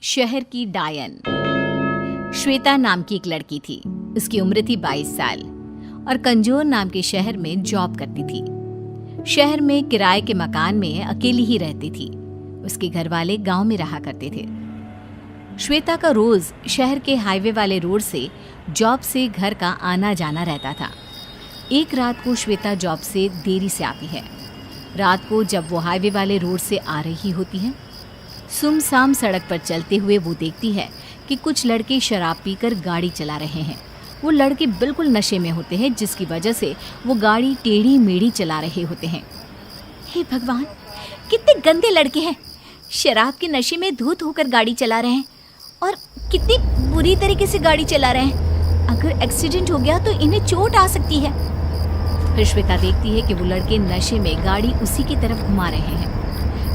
शहर की डायन। श्वेता नाम की एक लड़की थी। उसकी उम्र थी 22 साल और कंजोर नाम के शहर में जॉब करती थी। शहर में किराए के मकान में अकेली ही रहती थी। उसके घर वाले गांव में रहा करते थे। श्वेता का रोज शहर के हाईवे वाले रोड से जॉब से घर का आना जाना रहता था। एक रात को श्वेता जॉब से देरी से आती है। रात को जब वो हाईवे वाले रोड से आ रही होती है, सुमसाम सड़क पर चलते हुए वो देखती है कि कुछ लड़के शराब पीकर गाड़ी चला रहे हैं। वो लड़के बिल्कुल नशे में होते हैं, जिसकी वजह से वो गाड़ी टेढ़ी मेढ़ी चला रहे होते हैं। हे भगवान, कितने गंदे लड़के हैं! शराब के नशे में धुत होकर गाड़ी चला रहे हैं और कितनी बुरी तरीके से गाड़ी चला रहे हैं। अगर एक्सीडेंट हो गया तो इन्हें चोट आ सकती है। फिर श्वेता देखती है कि वो लड़के नशे में गाड़ी उसी की तरफ घुमा रहे हैं।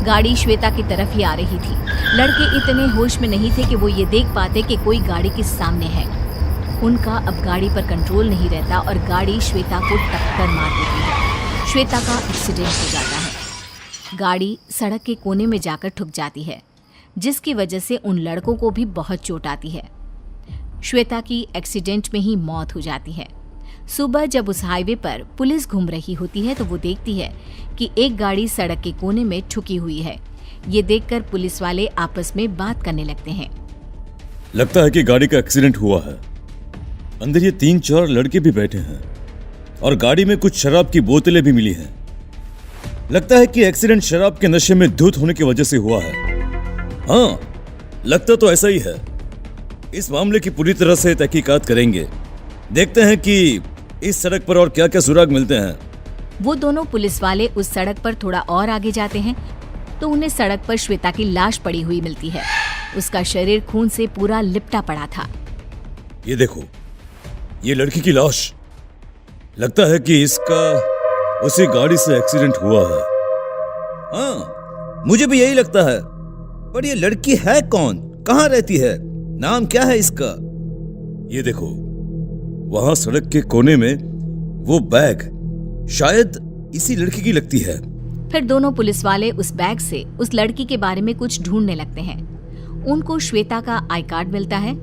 गाड़ी श्वेता की तरफ ही आ रही थी। लड़के इतने होश में नहीं थे कि वो ये देख पाते कि कोई गाड़ी के सामने है। उनका अब गाड़ी पर कंट्रोल नहीं रहता और गाड़ी श्वेता को टक्कर मार देती है। श्वेता का एक्सीडेंट हो जाता है। गाड़ी सड़क के कोने में जाकर ठुक जाती है, जिसकी वजह से उन लड़कों को भी बहुत चोट आती है। श्वेता की एक्सीडेंट में ही मौत हो जाती है। सुबह जब उस हाईवे पर पुलिस घूम रही होती है तो वो देखती है कि एक गाड़ी सड़क के कोने में ठुकी हुई है। ये देखकर पुलिस वाले आपस में बात करने लगते हैं। लगता है कि गाड़ी का एक्सीडेंट हुआ है। अंदर ये 3-4 लड़के भी बैठे हैं और गाड़ी में कुछ शराब की बोतलें भी मिली हैं। लगता है कि एक्सीडेंट शराब के नशे में धुत होने की वजह से हुआ है। हाँ, लगता तो ऐसा ही है। इस मामले की पूरी तरह से तहकीकात करेंगे। देखते हैं कि इस सड़क पर और क्या क्या सुराग मिलते हैं। वो दोनों पुलिस वाले उस सड़क पर थोड़ा और आगे जाते हैं तो उन्हें सड़क पर श्वेता की लाश पड़ी हुई मिलती है। उसका शरीर खून से पूरा लिपटा पड़ा था। ये देखो, ये लड़की की लाश। लगता है कि इसका उसी गाड़ी से एक्सीडेंट हुआ है। हाँ, मुझे भी यही लगता है। पर ये लड़की है कौन? कहाँ रहती है? नाम क्या है इसका? ये देखो, वहां सड़क के कोने में वो बैग शायद इसी लड़की की लगती है। फिर दोनों पुलिस वाले उस बैग से उस लड़की के बारे में कुछ ढूंढने लगते हैं। उनको श्वेता का आई कार्ड मिलता है,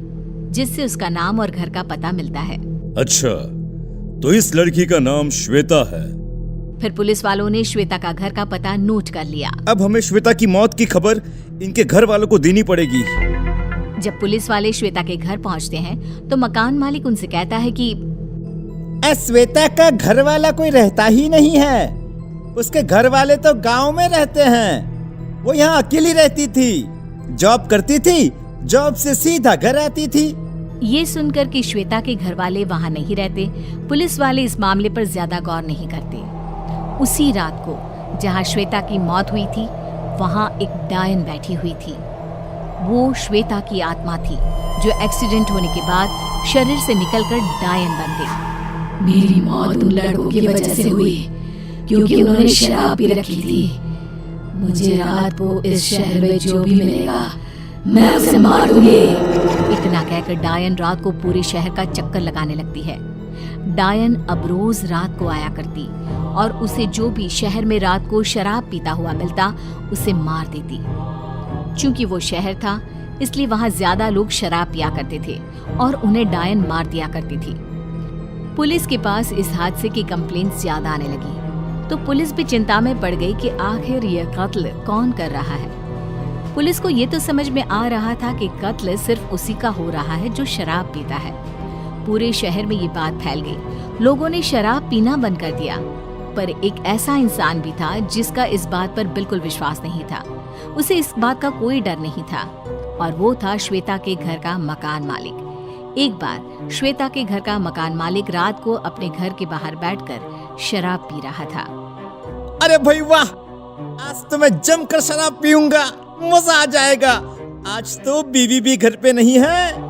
जिससे उसका नाम और घर का पता मिलता है। अच्छा, तो इस लड़की का नाम श्वेता है। फिर पुलिस वालों ने श्वेता का घर का पता नोट कर लिया। अब हमें श्वेता की मौत की खबर इनके घर वालों को देनी पड़ेगी। जब पुलिस वाले श्वेता के घर पहुंचते हैं तो मकान मालिक उनसे कहता है कि श्वेता का घर वाला कोई रहता ही नहीं है। उसके घर वाले तो गांव में रहते हैं। वो यहाँ अकेली रहती थी, जॉब करती थी, जॉब से सीधा घर आती थी। ये सुनकर कि श्वेता के घर वाले वहाँ नहीं रहते, पुलिस वाले इस मामले पर ज्यादा गौर नहीं करते। उसी रात को जहाँ श्वेता की मौत हुई थी, वहाँ एक डायन बैठी हुई थी। वो श्वेता की आत्मा थी, जो एक्सीडेंट होने के बाद शरीर से निकलकर डायन बन गई। मेरी मौत उन लड़कों की वजह से हुई, क्योंकि उन्होंने शराब पी रखी थी। मुझे रात को इस शहर में जो भी मिलेगा, मैं उसे मार दूंगी। इतना कहकर डायन रात को पूरे शहर का चक्कर लगाने लगती है। डायन अब रोज रात को आया करती और उसे जो भी शहर में रात को शराब पीता हुआ मिलता, उसे मार देती। चूंकि वो शहर था, इसलिए वहाँ ज्यादा लोग शराब पिया करते थे और उन्हें डायन मार दिया करती थी। पुलिस के पास इस हादसे की कंप्लेंट्स ज्यादा आने लगी, तो पुलिस भी चिंता में पड़ गई कि आखिर यह कत्ल कौन कर रहा है। पुलिस को ये तो समझ में आ रहा था कि कत्ल सिर्फ उसी का हो रहा है जो शराब पीता है। पूरे शहर में ये बात फैल गई। लोगों ने शराब पीना बंद कर दिया, पर एक ऐसा इंसान भी था जिसका इस बात पर बिल्कुल विश्वास नहीं था। उसे इस बात का कोई डर नहीं था, और वो था श्वेता के घर का मकान मालिक। एक बार श्वेता के घर का मकान मालिक रात को अपने घर के बाहर बैठकर शराब पी रहा था। अरे भाई वाह, आज तो मैं जमकर शराब पीऊंगा, मजा आ जाएगा। आज तो बीवी भी घर पे नहीं है।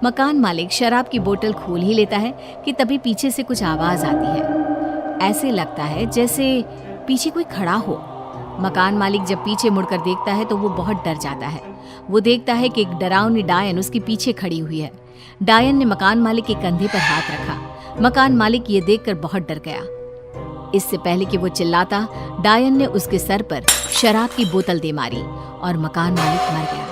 मकान मालिक शराब की बोतल खोल ही लेता है कि तभी पीछे से कुछ आवाज आती है। ऐसे लगता है जैसे पीछे कोई खड़ा हो। मकान मालिक जब पीछे मुड़कर देखता है तो वो बहुत डर जाता है। वो देखता है कि एक डरावनी डायन उसके पीछे खड़ी हुई है। डायन ने मकान मालिक के कंधे पर हाथ रखा। मकान मालिक ये देखकर बहुत डर गया। इससे पहले कि वो चिल्लाता, डायन ने उसके सर पर शराब की बोतल दे मारी और मकान मालिक मर गया।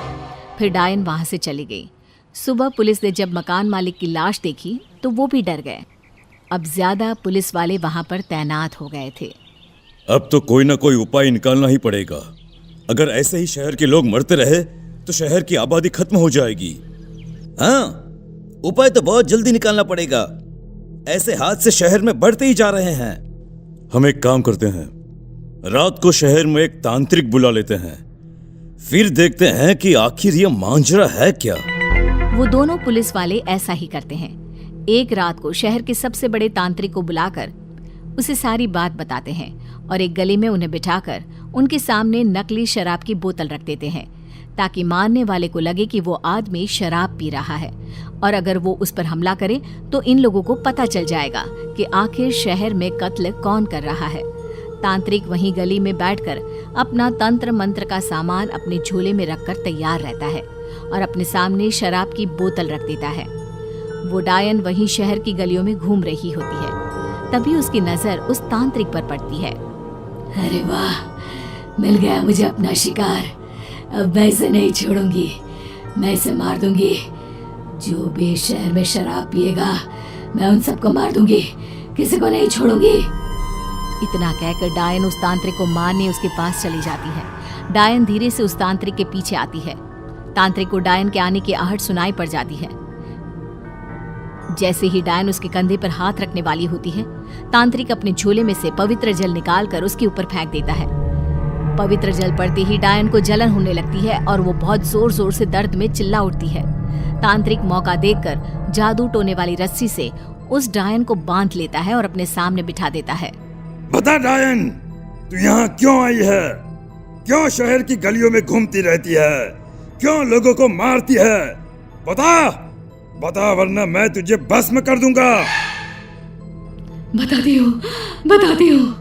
फिर डायन वहां से चली गई। सुबह पुलिस ने जब मकान मालिक की लाश देखी तो वो भी डर गए। अब ज्यादा पुलिस वाले वहां पर तैनात हो गए थे। अब तो कोई ना कोई उपाय निकालना ही पड़ेगा। अगर ऐसे ही शहर के लोग मरते रहे तो शहर की आबादी खत्म हो जाएगी। हाँ, उपाय तो बहुत जल्दी निकालना पड़ेगा। ऐसे हादसे शहर में बढ़ते ही जा रहे हैं। हम एक काम करते हैं, रात को शहर में एक तांत्रिक बुला लेते हैं, फिर देखते हैं कि आखिर ये मांजरा है क्या। वो दोनों पुलिस वाले ऐसा ही करते हैं। एक रात को शहर के सबसे बड़े तांत्रिक को बुलाकर उसे सारी बात बताते हैं और एक गली में उन्हें बिठाकर उनके सामने नकली शराब की बोतल रख देते हैं, ताकि मारने वाले को लगे कि वो आदमी शराब पी रहा है, और अगर वो उस पर हमला करे तो इन लोगों को पता चल जाएगा कि आखिर शहर में कत्ल कौन कर रहा है। तांत्रिक वहीं गली में बैठकर अपना तंत्र मंत्र का सामान अपने झोले में रखकर तैयार रहता है और अपने सामने शराब की बोतल रख देता है। वो डायन वहीं शहर की गलियों में घूम रही होती है। तभी उसकी नजर उस तांत्रिक पर पड़ती है। अरे वाह, मिल गया मुझे अपना शिकार। अब मैं इसे नहीं छोड़ूंगी, मैं इसे मार दूंगी। जो भी शहर में शराब पिएगा मैं उन सबको मार दूंगी, किसी को नहीं छोड़ूंगी। इतना कहकर डायन उस तांत्रिक को मारने उसके पास चली जाती है। डायन धीरे से उस तांत्रिक के पीछे आती है। तांत्रिक को डायन के आने की आहट सुनाई पड़ जाती है। जैसे ही डायन उसके कंधे पर हाथ रखने वाली होती है, तांत्रिक अपने झोले में से पवित्र जल निकालकर उसके ऊपर फेंक देता है। पवित्र जल पड़ते ही डायन को जलन होने लगती है और वो बहुत जोर जोर से दर्द में चिल्ला उठती है। तांत्रिक मौका देखकर जादू टोने वाली रस्सी से उस डायन को बांध लेता है और अपने सामने बिठा देता है। बता डायन, तू यहाँ क्यों आई है? क्यों शहर की गलियों में घूमती रहती है? क्यों लोगों को मारती है? बता बता, वरना मैं तुझे भस्म कर दूंगा। बताती हूँ।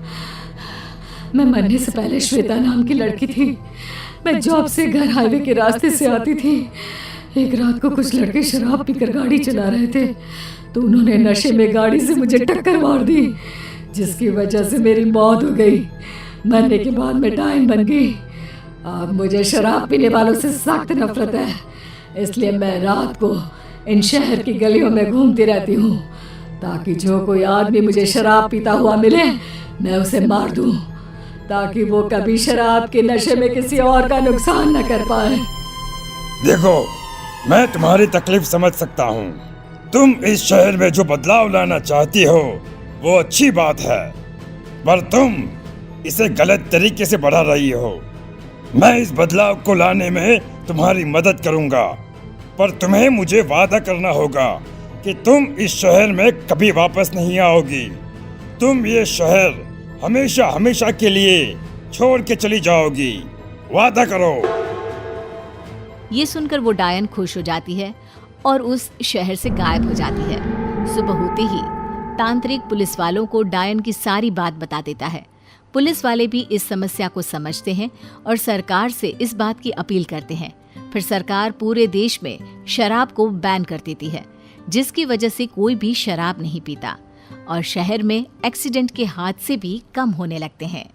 मैं मरने से पहले श्वेता नाम की लड़की थी। मैं जॉब से घर हाईवे के रास्ते से आती थी। एक रात को कुछ लड़के शराब पीकर गाड़ी चला रहे थे, तो उन्होंने नशे में गाड़ी से मुझे टक्कर मार दी, जिसकी वजह से मेरी मौत हो गई। मरने के बाद मैं डायन बन गई। अब मुझे शराब पीने वालों से सख्त नफरत है, इसलिए मैं रात को इन शहर की गलियों में घूमती रहती हूँ, ताकि जो कोई आदमी मुझे शराब पीता हुआ मिले मैं उसे मार दूं, ताकि वो कभी शराब के नशे में किसी और का नुकसान न कर पाए। देखो, मैं तुम्हारी तकलीफ समझ सकता हूँ। तुम इस शहर में जो बदलाव लाना चाहती हो वो अच्छी बात है, पर तुम इसे गलत तरीके से बढ़ा रही हो। मैं इस बदलाव को लाने में तुम्हारी मदद करूंगा, पर तुम्हें मुझे वादा करना होगा कि तुम इस शहर में कभी वापस नहीं आओगी। तुम ये शहर हमेशा हमेशा के लिए छोड़ के चली जाओगी। वादा करो। ये सुनकर वो डायन खुश हो जाती है और उस शहर से गायब हो जाती है। सुबह होते ही तांत्रिक पुलिस वालों को डायन की सारी बात बता देता है। पुलिस वाले भी इस समस्या को समझते हैं और सरकार से इस बात की अपील करते हैं। फिर सरकार पूरे देश में शराब को बैन कर देती है, जिसकी वजह से कोई भी शराब नहीं पीता और शहर में एक्सीडेंट के हादसे भी कम होने लगते हैं।